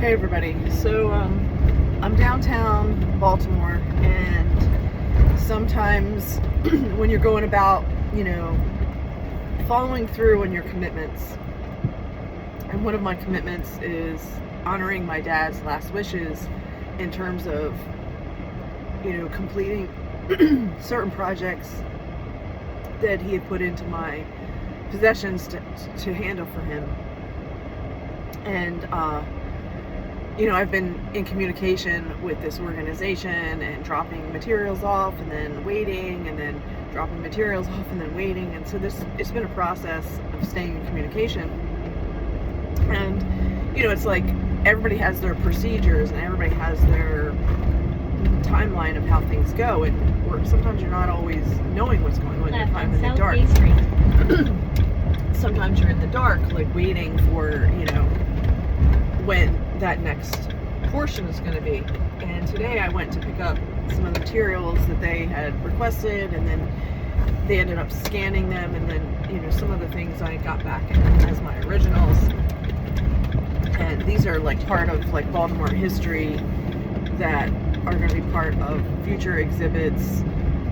Hey everybody, so I'm downtown Baltimore, and sometimes when you're going about, following through on your commitments, and one of my commitments is honoring my dad's last wishes in terms of, completing certain projects that he had put into my possessions to handle for him. And I've been in communication with this organization and dropping materials off and then waiting and then dropping materials off and then waiting. And so it's been a process of staying in communication. And, it's like everybody has their procedures and everybody has their timeline of how things go. And sometimes you're not always knowing what's going on. You're kind of in the dark. Sometimes you're in the dark, like waiting for, when that next portion is going to be. And today I went to pick up some of the materials that they had requested, and then they ended up scanning them, and then some of the things I got back as my originals. And these are like part of like Baltimore history that are going to be part of future exhibits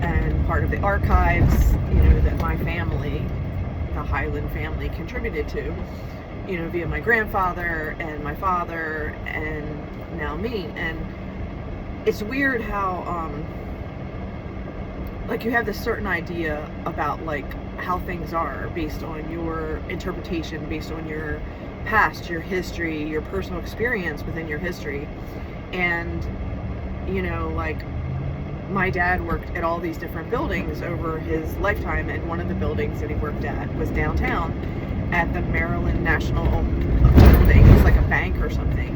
and part of the archives that my family, the Hyland family, contributed to, via my grandfather and my father and now me. And it's weird how you have this certain idea about like how things are based on your interpretation, based on your past, your history, your personal experience within your history. And my dad worked at all these different buildings over his lifetime, and one of the buildings that he worked at was downtown at the Maryland National thing. It was like a bank or something.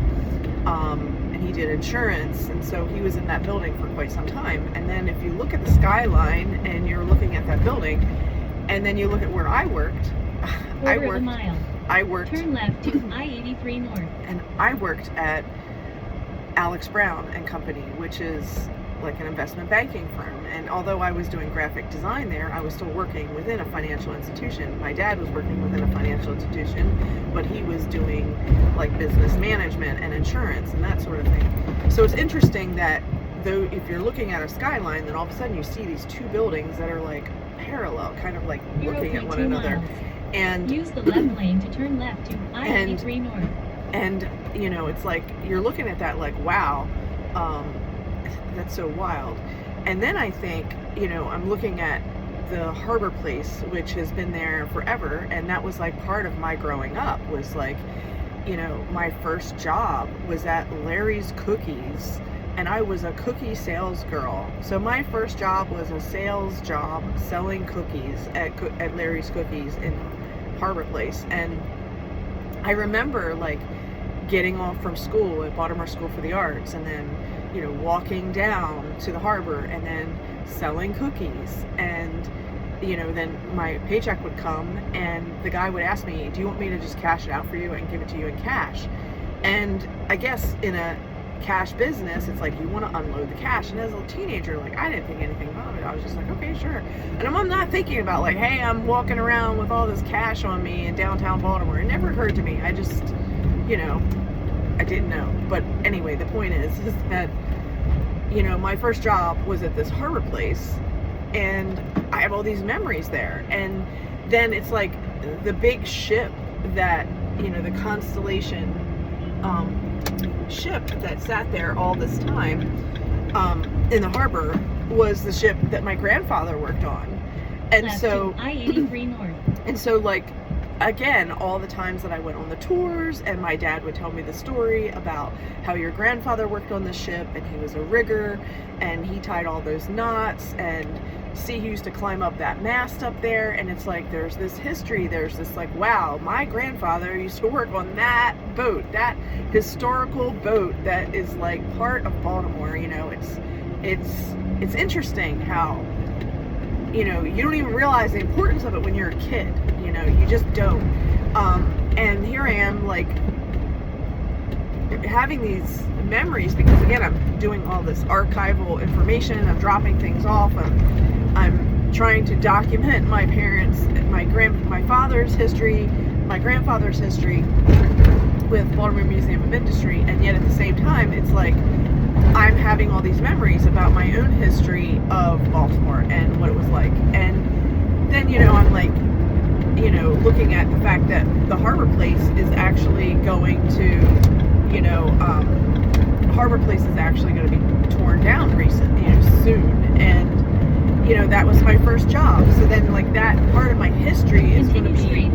And he did insurance, and so he was in that building for quite some time. And then if you look at the skyline and you're looking at that building, and then you look at where I worked, I worked turn left to I-83 North. And I worked at Alex Brown and Company, which is like an investment banking firm. And although I was doing graphic design there, I was still working within a financial institution. My dad was working within a financial institution, but he was doing like business management and insurance and that sort of thing. So it's interesting that though if you're looking at a skyline, then all of a sudden you see these two buildings that are like parallel, kind of like looking at one another. And use the left lane to turn left to I-83 North. And it's like you're looking at that like, wow, that's so wild. And then I think, I'm looking at the Harbor Place, which has been there forever, and that was like part of my growing up, was like, my first job was at Larry's Cookies, and I was a cookie sales girl. So my first job was a sales job selling cookies at Larry's Cookies in Harbor Place. And I remember like getting off from school at Baltimore School for the Arts, and then walking down to the harbor and then selling cookies. And then my paycheck would come and the guy would ask me, do you want me to just cash it out for you and give it to you in cash? And I guess in a cash business, it's like you want to unload the cash. And as a teenager, like I didn't think anything about it. I was just like, okay, sure. And I'm not thinking about like, hey, I'm walking around with all this cash on me in downtown Baltimore. It never occurred to me. I just, I didn't know. But anyway, the point is that, my first job was at this Harbor Place, and I have all these memories there. And then it's like the big ship that, the Constellation ship that sat there all this time in the harbor was the ship that my grandfather worked on. And left so to I-83 North. And so like, again, all the times that I went on the tours and my dad would tell me the story about how your grandfather worked on the ship and he was a rigger and he tied all those knots, and see, he used to climb up that mast up there. And it's like there's this history, there's this like, wow, my grandfather used to work on that boat, that historical boat that is like part of Baltimore. It's interesting how you don't even realize the importance of it when you're a kid. You just don't. And here I am, like, having these memories because, again, I'm doing all this archival information. I'm dropping things off. I'm trying to document my parents, my father's history, my grandfather's history, with Baltimore Museum of Industry, and yet at the same time, it's like I'm having all these memories about my own history of Baltimore and what it was like. And then, I'm like, looking at the fact that the Harbor Place is actually going to, Harbor Place is actually going to be torn down soon. And, that was my first job. So then, like, that part of my history is going to be,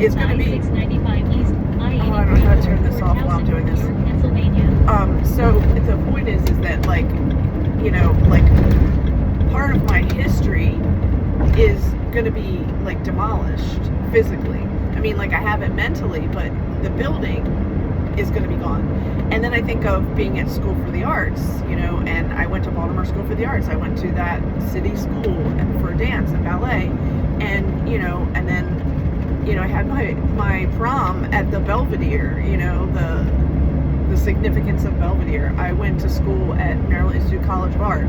is going to be, oh, I don't know how to turn this off while I'm doing this. So the point is that, like, part of my history is going to be, like, demolished physically. I mean, like, I have it mentally, but the building is going to be gone. And then I think of being at school for the arts, and I went to Baltimore School for the Arts. I went to that city school for dance and ballet, and, and then, I had my prom at the Belvedere, the significance of Belvedere. I went to school at Maryland Institute College of Art.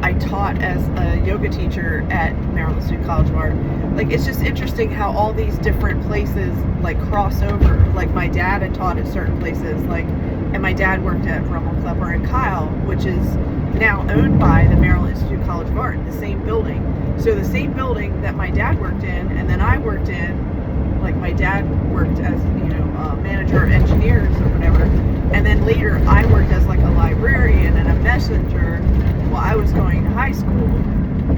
I taught as a yoga teacher at Maryland Institute College of Art. Like, it's just interesting how all these different places, like, cross over. Like, my dad had taught at certain places, like, and my dad worked at Rummel, Klepper, and Kyle, which is now owned by the Maryland Institute College of Art, the same building. So the same building that my dad worked in, and then I worked in, like, my dad worked as, manager of engineers or whatever, and then later I worked as, like, a librarian and a messenger while I was going to high school.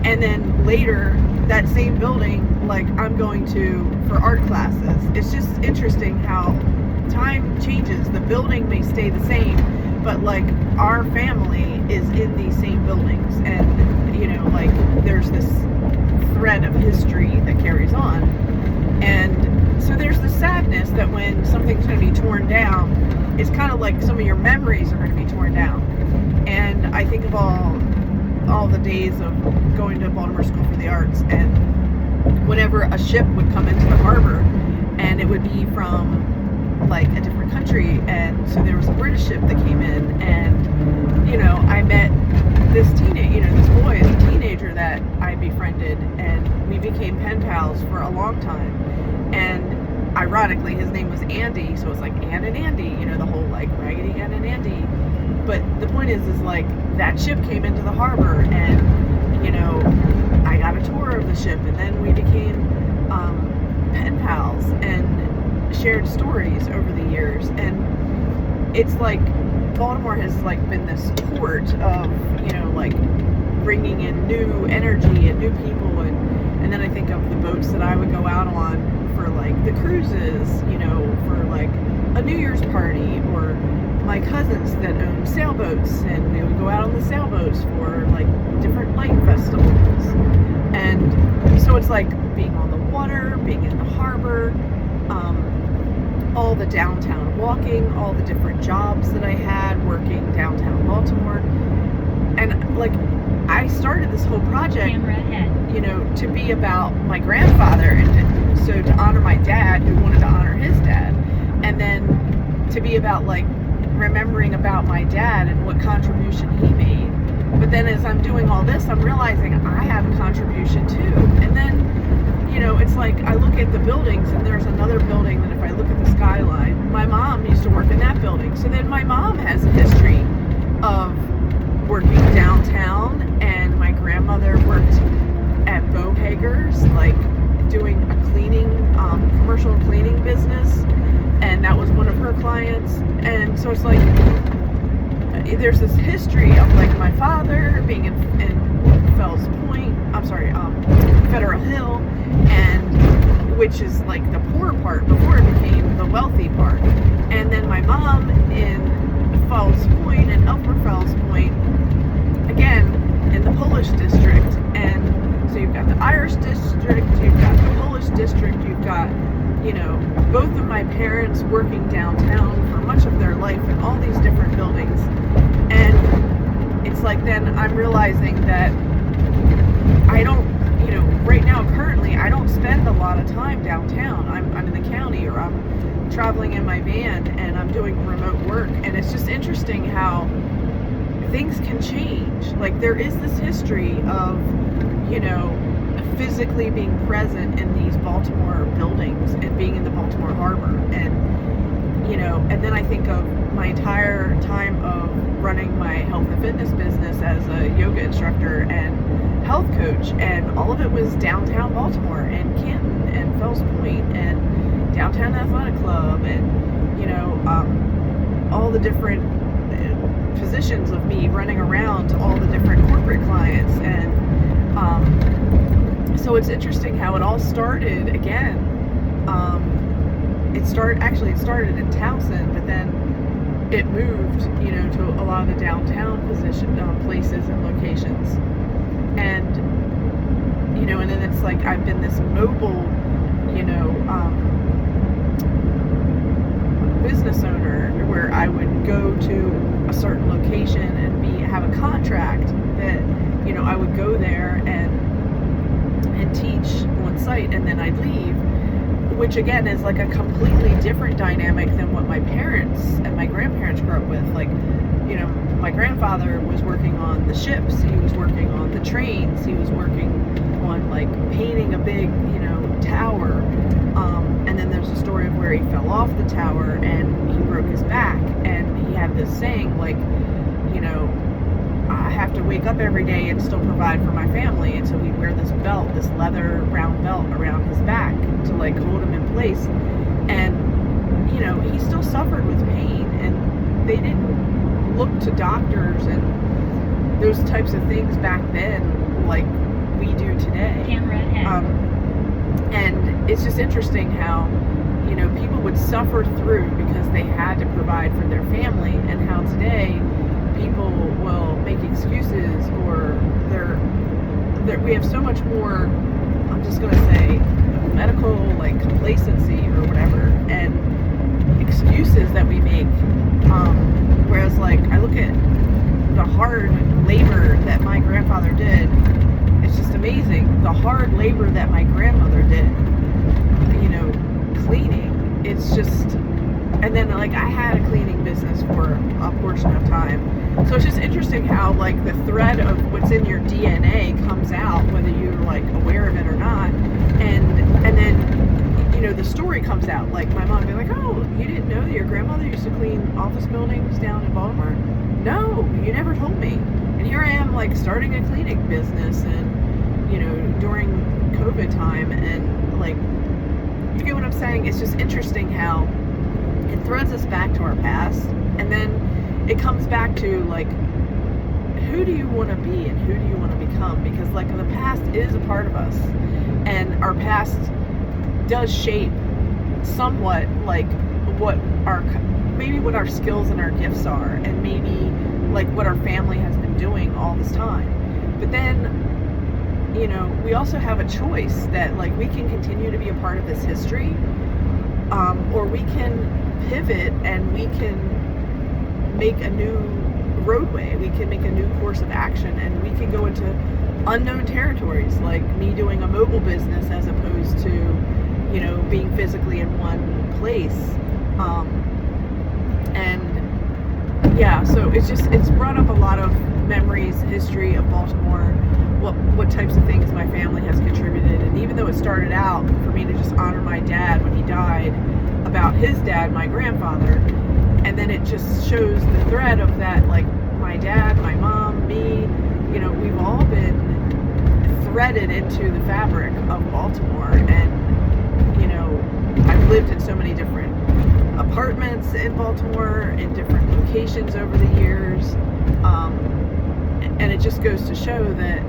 And then later, that same building, like, I'm going to for art classes. It's just interesting how time changes. The building may stay the same, but, like, our family is in these same buildings, and like, there's this thread of history that carries on. And so there's the sadness that when something's going to be torn down, it's kind of like some of your memories are going to be torn down. And I think of all the days of going to Baltimore School for the Arts, and whenever a ship would come into the harbor, and it would be from, like, a different country, and so there was a British ship that came in, and I met this boy as a teenager that I befriended, and we became pen pals for a long time. And ironically, his name was Andy, so it's like Ann and Andy, the whole, like, Raggedy Ann and Andy. But the point is like, that ship came into the harbor, and I got a tour of the ship, and then we became pen pals and shared stories over the years. And it's like Baltimore has, like, been this port of like, bringing in new energy and new people, and then I think of the boats that I would go out on for, like, the cruises, for, like, a New Year's party, or my cousins that own sailboats, and they would go out on the sailboats for, like, different light festivals. And so it's like being on the water, being in the harbor, all the downtown walking, all the different jobs that I had working downtown Baltimore. And, like, I started this whole project, to be about my grandfather, and so to honor my dad, who wanted to honor his dad, and then to be about, like, remembering about my dad and what contribution he made. But then as I'm doing all this, I'm realizing I have a contribution too. And then, it's like, I look at the buildings, and there's another building that, if I look at the skyline, my mom used to work in that building. So then my mom has a history of working downtown, and my grandmother worked at Bohager's, like, doing a cleaning, commercial cleaning business, and that was one of her clients. And so it's like, there's this history of, like, my father being in Fells Point, Federal Hill, and which is, like, the poor part before it became the wealthy part. And then my mom in Fells Point and Upper Fells Point, again, in the Polish district. And so you've got the Irish district, you've got the Polish district, you've got, both of my parents working downtown for much of their life in all these different buildings. And it's like, then I'm realizing that I don't, right now, currently, I don't spend a lot of time downtown. I'm in the county, or I'm traveling in my van, and I'm doing remote work. And it's just interesting how things can change. Like, there is this history of, physically being present in these Baltimore buildings and being in the Baltimore Harbor. And, you know, and then I think of my entire time of running my health and fitness business as a yoga instructor and health coach, and all of it was downtown Baltimore and Canton and Fells Point and downtown athletic club, and, you know, all the different positions of me running around to all the different corporate clients. And so it's interesting how it all started again. It started in Towson, but then it moved, you know, to a lot of the downtown places and locations. And, you know, and then it's like I've been this mobile, you know, business owner where I would go to a certain location and have a contract that, you know, I would go there and teach on site, and then I'd leave, which again is like a completely different dynamic than what my parents and my grandparents grew up with. Like, you know, my grandfather was working on the ships, he was working on the trains, he was working on like painting a big, you know, tower, and then there's a story of where he fell off the tower and he broke his back, and he had this saying like, you know, I have to wake up every day and still provide for my family, and so he'd wear this belt, this leather round belt around his back to like hold him in place. And, you know, he still suffered with pain, and they didn't look to doctors and those types of things back then like we do today. Camera ahead. And it's just interesting how, you know, people would suffer through because they had to provide for their family, and how today people will make excuses, or we have so much more, I'm just going to say, medical like complacency or whatever, and excuses that we make. Whereas like I look at the hard labor that my grandfather did, it's just amazing. The hard labor that my grandmother did, you know, cleaning, it's just, and then like I had a cleaning business for a portion of time. So it's just interesting how like the thread of what's in your DNA comes out, whether you're like aware of it or not. And then, you know, the story comes out. Like my mom would be like, oh, you didn't know that your grandmother used to clean office buildings down in Baltimore? No, you never told me. And here I am like starting a cleaning business, and, you know, during COVID time, and like, you get what I'm saying? It's just interesting how it threads us back to our past, and then it comes back to like, who do you want to be and who do you want to become? Because like the past is a part of us, and our past does shape somewhat like what our skills and our gifts are, and maybe like what our family has been doing all this time. But then, you know, we also have a choice that like we can continue to be a part of this history, or we can pivot and we can make a new roadway, we can make a new course of action, and we can go into unknown territories, like me doing a mobile business as opposed to, you know, being physically in one place. And yeah, so it's brought up a lot of memories, history of Baltimore, what types of things my family has contributed. And even though it started out for me to just honor my dad when he died, about his dad, my grandfather, and then it just shows the thread of that, like my dad, my mom, me, you know, we've all been threaded into the fabric of Baltimore. And, you know, I've lived in so many different apartments in Baltimore, in different locations over the years. And it just goes to show that,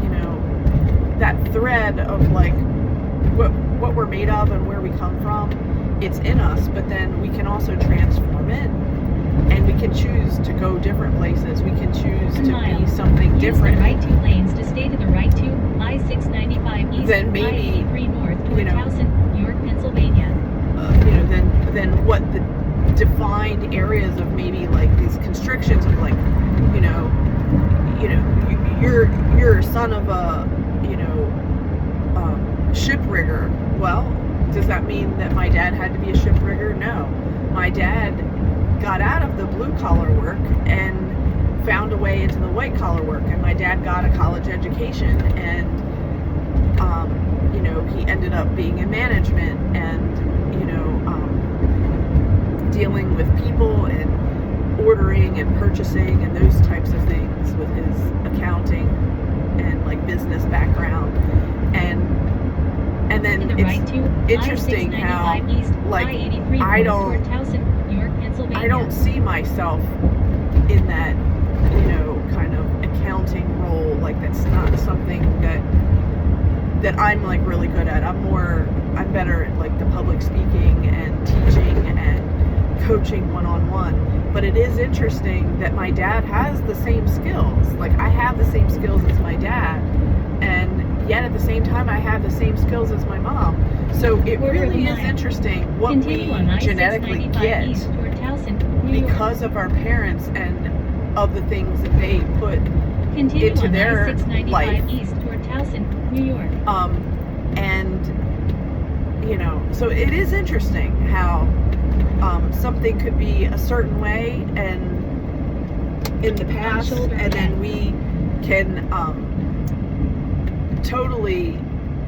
you know, that thread of like what we're made of and where we come from, it's in us, but then we can also transform it, and we can choose to go different places. We can choose to be something different. Use the right 2 lanes to stay to the right to I-695 East, then maybe, I-83 North toward you know, Towson, York, Pennsylvania. You know, then what the defined areas of maybe like these constrictions of like, you know, you're a son of a, you know, ship rigger. Well, does that mean that my dad had to be a ship rigger? No. My dad got out of the blue collar work and found a way into the white collar work, and my dad got a college education, and you know, he ended up being in management, and, you know, dealing with people and ordering and purchasing and those types of things with his accounting and like business background. And then it's interesting how like I don't see myself in that, you know, kind of accounting role. Like that's not something that I'm like really good at. I'm better at like the public speaking and teaching and coaching one-on-one. But it is interesting that my dad has the same skills. Like I have the same skills as my dad, and yet at the same time I have the same skills as my mom. So it really is interesting what we genetically get because of our parents and of the things that they put into their life. East toward Towson, New York. And you know, so it is interesting how something could be a certain way and in the past, and then we can totally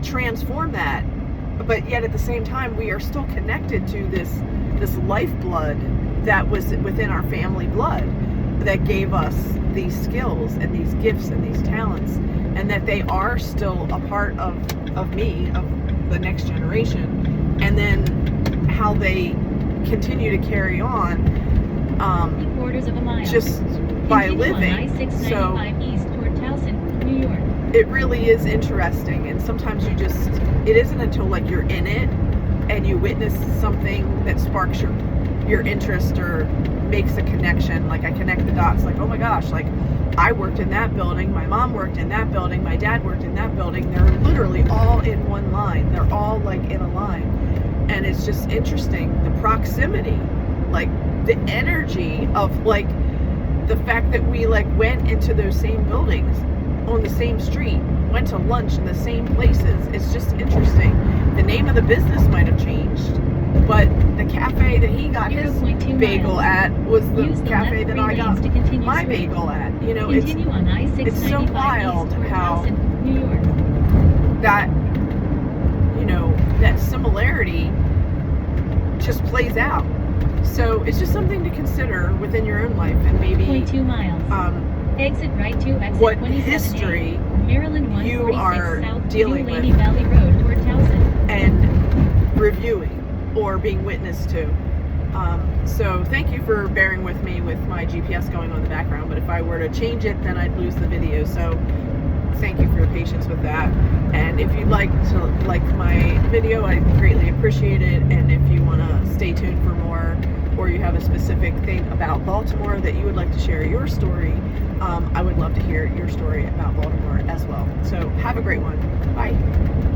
transform that, but yet at the same time we are still connected to this lifeblood that was within our family blood that gave us these skills and these gifts and these talents, and that they are still a part of me, of the next generation, and then how they continue to carry on quarters of a mile. Just by living. So east toward Towson, New York. It really is interesting, and sometimes it isn't until like you're in it and you witness something that sparks your interest or makes a connection. Like I connect the dots, like, oh my gosh, like I worked in that building, my mom worked in that building, my dad worked in that building. They're literally all in one line. They're all like in a line. And it's just interesting, the proximity, like the energy of like the fact that we like went into those same buildings on the same street, went to lunch in the same places. It's just interesting. The name of the business might have changed, but the cafe that he got his bagel at was the cafe that I got my bagel at. You know, it's so wild how that, you know, that similarity just plays out. So it's just something to consider within your own life, and maybe 0.2 miles. Exit right to exit what 27A, history Maryland you are South dealing Lady with Valley Road toward Towson. and reviewing or being witness to. So thank you for bearing with me with my GPS going on in the background, but if I were to change it, then I'd lose the video. So thank you for your patience with that. And if you'd like to like my video, I'd greatly appreciate it. And if you want to stay tuned for more, or you have a specific thing about Baltimore that you would like to share your story, I would love to hear your story about Baltimore as well. So have a great one. Bye.